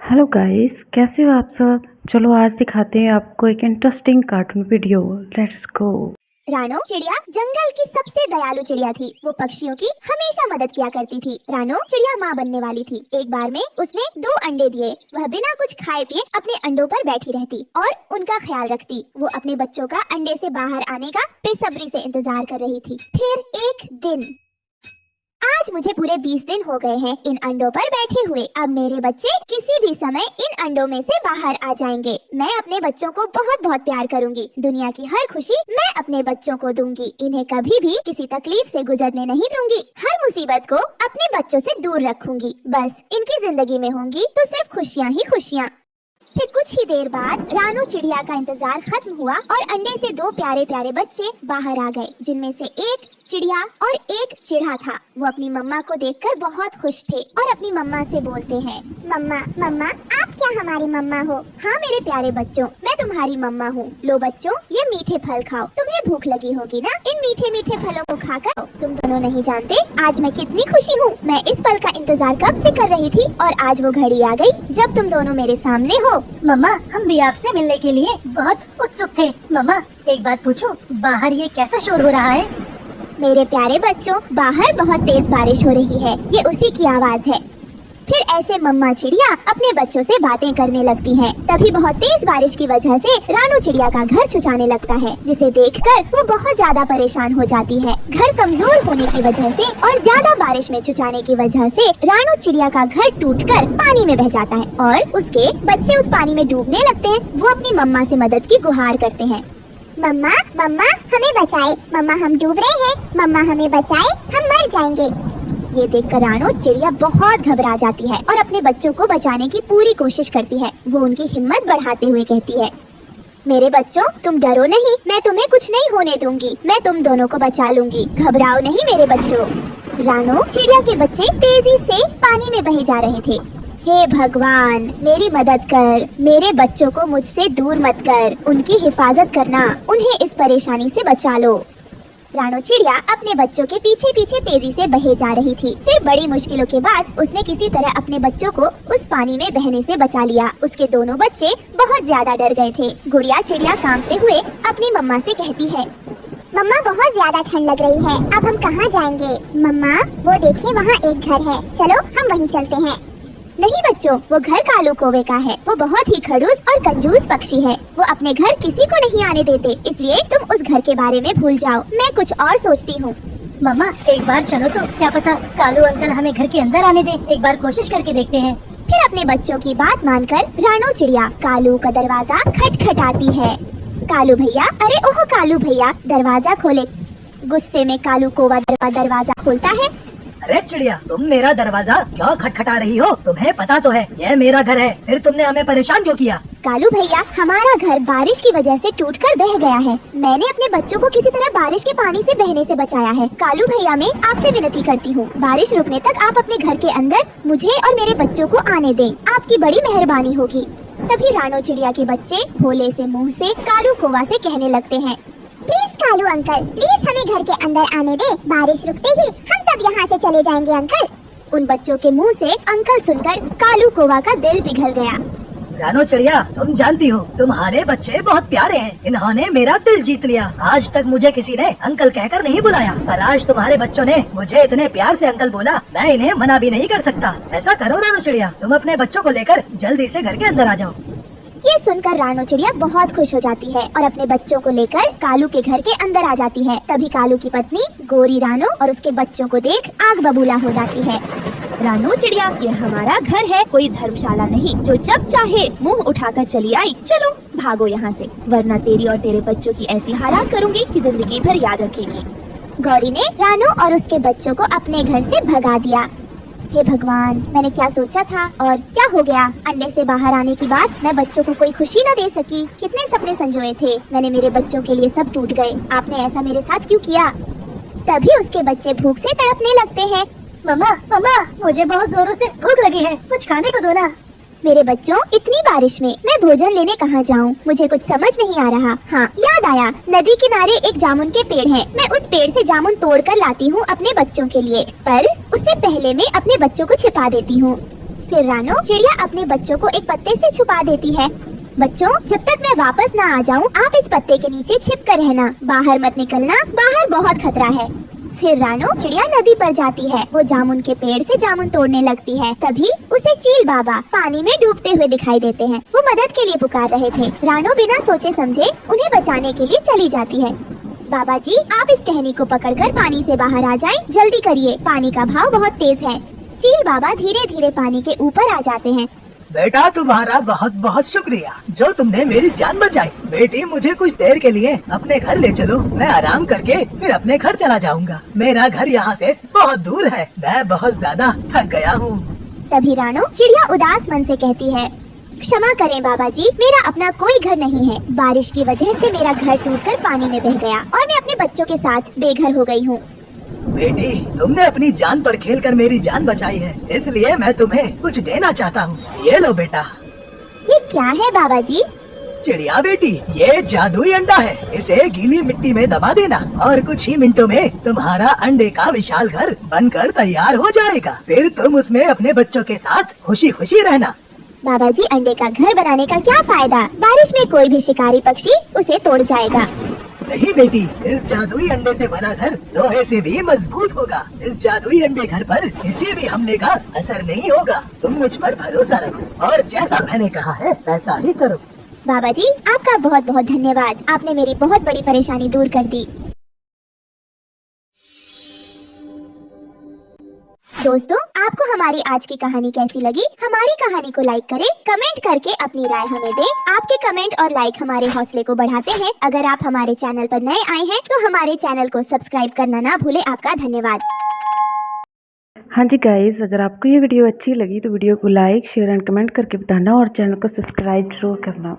Hello guys, कैसे हो आप सब। चलो आज दिखाते हैं आपको एक interesting cartoon video. Let's go. रानो चिड़िया जंगल की सबसे दयालु चिड़िया थी। वो पक्षियों की हमेशा मदद किया करती थी। रानो चिड़िया माँ बनने वाली थी। एक बार में उसने 2 अंडे दिए। वह बिना कुछ खाए पिए अपने अंडों पर बैठी रहती और उनका ख्याल रखती। वो अपने बच्चों का अंडे से बाहर आने का बेसब्री से इंतजार कर रही थी। फिर एक दिन, आज मुझे पूरे 20 दिन हो गए हैं इन अंडों पर बैठे हुए। अब मेरे बच्चे किसी भी समय इन अंडों में से बाहर आ जाएंगे। मैं अपने बच्चों को बहुत बहुत प्यार करूंगी। दुनिया की हर खुशी मैं अपने बच्चों को दूंगी। इन्हें कभी भी किसी तकलीफ से गुजरने नहीं दूंगी। हर मुसीबत को अपने बच्चों से दूर रखूंगी। बस इनकी जिंदगी में होंगी तो सिर्फ खुशियाँ ही खुशियाँ। फिर कुछ ही देर बाद रानू चिड़िया का इंतजार खत्म हुआ और अंडे से 2 प्यारे प्यारे बच्चे बाहर आ गए, जिनमें से एक चिड़िया और एक चिढ़ा था। वो अपनी मम्मा को देखकर बहुत खुश थे और अपनी मम्मा से बोलते हैं, मम्मा मम्मा आप क्या हमारी मम्मा हो? हाँ मेरे प्यारे बच्चों, मैं तुम्हारी मम्मा हूँ। लो बच्चों, ये मीठे फल खाओ। तुम्हें भूख लगी होगी ना? इन मीठे मीठे फलों को खाकर तुम दोनों नहीं जानते आज मैं कितनी खुशी हूँ। मैं इस पल का इंतजार कब से कर रही थी और आज वो घड़ी आ गई जब तुम दोनों मेरे सामने हो। मम्मा, हम भी आपसे मिलने के लिए बहुत उत्सुक थे। मम्मा, एक बात पूछूं, बाहर ये कैसा शोर हो रहा है? मेरे प्यारे बच्चों, बाहर बहुत तेज बारिश हो रही है। ये उसी की आवाज है। फिर ऐसे मम्मा चिड़िया अपने बच्चों से बातें करने लगती हैं। तभी बहुत तेज बारिश की वजह से रानू चिड़िया का घर छुछाने लगता है, जिसे देखकर वो बहुत ज्यादा परेशान हो जाती है। घर कमजोर होने की वजह से और ज्यादा बारिश में छुछाने की वजह से रानू चिड़िया का घर टूटकर पानी में बह जाता है और उसके बच्चे उस पानी में डूबने लगते हैं। वो अपनी मम्मा से मदद की गुहार करते हैं, मम्मा मम्मा हमें बचाए, मम्मा हम डूब रहे हैं, मम्मा हमें बचाए, हम मर जाएंगे। ये देखकर रानू चिड़िया बहुत घबरा जाती है और अपने बच्चों को बचाने की पूरी कोशिश करती है। वो उनकी हिम्मत बढ़ाते हुए कहती है, मेरे बच्चों तुम डरो नहीं, मैं तुम्हें कुछ नहीं होने दूंगी। मैं तुम दोनों को बचा लूंगी, घबराओ नहीं मेरे बच्चों। रानू चिड़िया के बच्चे तेजी से पानी में बहे जा रहे थे। हे भगवान, मेरी मदद कर, मेरे बच्चों को मुझसे दूर मत कर, उनकी हिफाजत करना, उन्हें इस परेशानी से बचा लो। रानू चिड़िया अपने बच्चों के पीछे पीछे तेजी से बहे जा रही थी। फिर बड़ी मुश्किलों के बाद उसने किसी तरह अपने बच्चों को उस पानी में बहने से बचा लिया। उसके दोनों बच्चे बहुत ज्यादा डर गए थे। गुड़िया चिड़िया कांपते हुए अपनी मम्मा से कहती है, मम्मा बहुत ज्यादा ठंड लग रही है, अब हम कहाँ जाएंगे? मम्मा वो देखिए वहाँ एक घर है, चलो हम वहीं चलते हैं। नहीं बच्चों, वो घर कालू कौवे का है। वो बहुत ही खड़ूस और कंजूस पक्षी है। वो अपने घर किसी को नहीं आने देते, इसलिए तुम उस घर के बारे में भूल जाओ। मैं कुछ और सोचती हूँ। मम्मा एक बार चलो तो, क्या पता कालू अंकल हमें घर के अंदर आने दे। एक बार कोशिश करके देखते हैं। फिर अपने बच्चों की बात मानकर रानू चिड़िया कालू का दरवाजा खटखटाती है। कालू भैया, अरे ओह कालू भैया, दरवाजा खोले। गुस्से में कालू कौवा दरवाजा खोलता है। अरे चिड़िया, तुम मेरा दरवाजा क्यों खटखटा रही हो? तुम्हें पता तो है यह मेरा घर है, फिर तुमने हमें परेशान क्यों किया? कालू भैया, हमारा घर बारिश की वजह से टूटकर बह गया है। मैंने अपने बच्चों को किसी तरह बारिश के पानी से बहने से बचाया है। कालू भैया, मैं आपसे विनती करती हूँ, बारिश रुकने तक आप अपने घर के अंदर मुझे और मेरे बच्चों को आने दें। आपकी बड़ी मेहरबानी होगी। तभी रानू चिड़िया के बच्चे भोले से मुँह से कालू कौवा से कहने लगते हैं, प्लीज कालू अंकल, प्लीज हमें घर के अंदर आने दे। बारिश रुकते ही हम सब यहाँ से चले जाएंगे अंकल। उन बच्चों के मुंह से अंकल सुनकर कालू कौवा का दिल पिघल गया। रानो चिड़िया, तुम जानती हो तुम्हारे बच्चे बहुत प्यारे हैं। इन्होंने मेरा दिल जीत लिया। आज तक मुझे किसी ने अंकल कहकर नहीं बुलाया, पर आज तुम्हारे बच्चों ने मुझे इतने प्यार से अंकल बोला, मैं इन्हें मना भी नहीं कर सकता। ऐसा करो रानो चिड़िया, तुम अपने बच्चों को लेकर जल्दी से घर के अंदर आ जाओ। ये सुनकर रानू चिड़िया बहुत खुश हो जाती है और अपने बच्चों को लेकर कालू के घर के अंदर आ जाती है। तभी कालू की पत्नी गोरी रानू और उसके बच्चों को देख आग बबूला हो जाती है। रानू चिड़िया, ये हमारा घर है, कोई धर्मशाला नहीं जो जब चाहे मुंह उठाकर चली आई। चलो भागो यहाँ से, वरना तेरी और तेरे बच्चों की ऐसी हालात करूँगी कि जिंदगी भर याद रखेगी। गौरी ने रानू और उसके बच्चों को अपने घर से भगा दिया। हे भगवान, मैंने क्या सोचा था और क्या हो गया? अंडे से बाहर आने की बाद मैं बच्चों को कोई खुशी न दे सकी। कितने सपने संजोए थे मैंने, मेरे बच्चों के लिए सब टूट गए। आपने ऐसा मेरे साथ क्यों किया? तभी उसके बच्चे भूख से तड़पने लगते हैं। मम्मा मम्मा, मुझे बहुत जोरों से भूख लगी है, कुछ खाने को दो ना। मेरे बच्चों, इतनी बारिश में मैं भोजन लेने कहाँ जाऊँ? मुझे कुछ समझ नहीं आ रहा। हाँ याद आया, नदी किनारे एक जामुन के पेड़ है। मैं उस पेड़ से जामुन तोड़ कर लाती हूँ अपने बच्चों के लिए, पर उससे पहले मैं अपने बच्चों को छिपा देती हूँ। फिर रानो चिड़िया अपने बच्चों को एक पत्ते से छुपा देती है। बच्चों, जब तक मैं वापस ना आ जाऊं, आप इस पत्ते के नीचे छिप कर रहना, बाहर मत निकलना, बाहर बहुत खतरा है। फिर रानो चिड़िया नदी पर जाती है। वो जामुन के पेड़ से जामुन तोड़ने लगती है। तभी उसे चील बाबा पानी में डूबते हुए दिखाई देते हैं। वो मदद के लिए पुकार रहे थे। रानो बिना सोचे समझे उन्हें बचाने के लिए चली जाती है। बाबा जी, आप इस टहनी को पकड़कर पानी से बाहर आ जाएं, जल्दी करिए, पानी का भाव बहुत तेज है। चील बाबा धीरे धीरे पानी के ऊपर आ जाते हैं। बेटा, तुम्हारा बहुत बहुत शुक्रिया जो तुमने मेरी जान बचाई। बेटी, मुझे कुछ देर के लिए अपने घर ले चलो, मैं आराम करके फिर अपने घर चला जाऊंगा। मेरा घर यहाँ से बहुत दूर है, मैं बहुत ज्यादा थक गया हूँ। तभी रानो चिड़िया उदास मन से कहती है, क्षमा करें बाबा जी, मेरा अपना कोई घर नहीं है। बारिश की वजह से मेरा घर टूटकर पानी में बह गया और मैं अपने बच्चों के साथ बेघर हो गई हूँ। बेटी, तुमने अपनी जान पर खेलकर मेरी जान बचाई है, इसलिए मैं तुम्हें कुछ देना चाहता हूँ। ये लो बेटा। ये क्या है बाबा जी? चिड़िया बेटी, ये जादुई अंडा है, इसे गीली मिट्टी में दबा देना और कुछ ही मिनटों में तुम्हारा अंडे का विशाल घर बनकर तैयार हो जाएगा। फिर तुम उसमें अपने बच्चों के साथ खुशी खुशी रहना। बाबा जी, अंडे का घर बनाने का क्या फायदा? बारिश में कोई भी शिकारी पक्षी उसे तोड़ जाएगा। नहीं बेटी, इस जादुई अंडे से बना घर लोहे से भी मजबूत होगा। इस जादुई अंडे घर पर किसी भी हमले का असर नहीं होगा। तुम मुझ पर भरोसा रखो और जैसा मैंने कहा है वैसा ही करो। बाबा जी, आपका बहुत बहुत धन्यवाद, आपने मेरी बहुत बड़ी परेशानी दूर कर दी। दोस्तों, आपको हमारी आज की कहानी कैसी लगी? हमारी कहानी को लाइक करें, कमेंट करके अपनी राय हमें दें। आपके कमेंट और लाइक हमारे हौसले को बढ़ाते हैं। अगर आप हमारे चैनल पर नए आए हैं तो हमारे चैनल को सब्सक्राइब करना ना भूलें। आपका धन्यवाद। हाँ जी गाइस, अगर आपको ये वीडियो अच्छी लगी तो वीडियो को लाइक, शेयर एंड कमेंट करके बताना और चैनल को सब्सक्राइब जरूर करना।